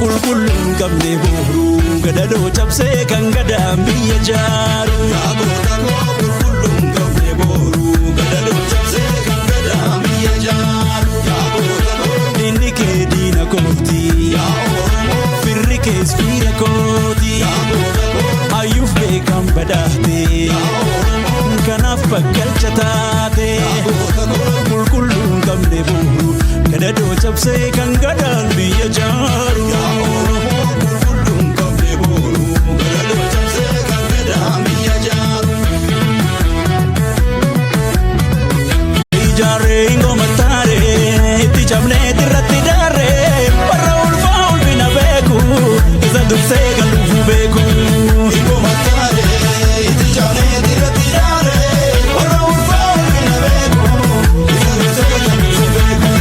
qulqulluun qabne boru gadadoo cabsee kan gadaan biyya jaaru yaabota koo qulqulluun qabne boru gadadoo cabsee kan gadaan biyya jaaru yaabota koo inni kee diina kooti yaa Oromoo firri kees fiira kooti yaabota koo hayyuuf beekan badhaate yaa Oromoo kanaaf bakkalcha taate yaabota koo qulqulluun qabne boru gadadoo cabsee kan gadaan biyya jaaru yaa Oromoo qulqulluun qabne boru gadadoo cabsee kan gadaan biyya jaaru ijaaree ngoma taaree itti cabnee irratti daaree warra ulfaa ulfina beeku isa dursee kan dhufu beeku ngoma taaree itti cabnee irratti daaree warra ulfaa ulfina beeku isa dursee kan dhufu beeku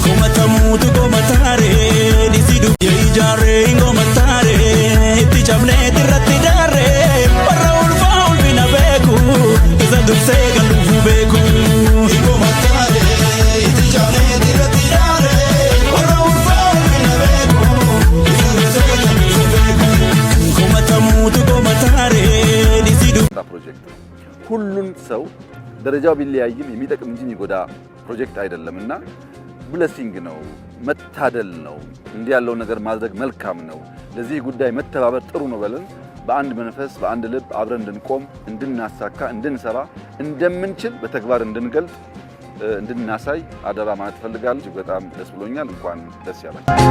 ngoma tamuutu ngoma taaree disidu ijaaree ngoma taaree itti cabnee irratti daaree warra ulfaa ulfina beeku isa dursee kan dhufu beeku ngoma taaree itti cabnee irratti daaree warra ulfaa ulfina beeku isa dursee kan dhufu beeku ngoma tamuutu ngoma taaree disidu ፕሮጀክት ሁሉን ሰው ደረጃው ቢለያይም የሚጠቅም እንጂ የሚጎዳ ፕሮጀክት አይደለምና ብለሲንግ ነው መታደል ነው እንዲህ ያለው ነገር ማድረግ መልካም ነው ለዚህ ጉዳይ መተባበር ጥሩ ነው ብለን በአንድ መንፈስ በአንድ ልብ አብረን እንድንቆም እንድናሳካ እንድንሰራ እንደምንችል በተግባር እንድንገልጽ እንድናሳይ አደራ ማለት ፈልጋለሁ። በጣም ደስ ብሎኛል። እንኳን ደስ ያላችሁ።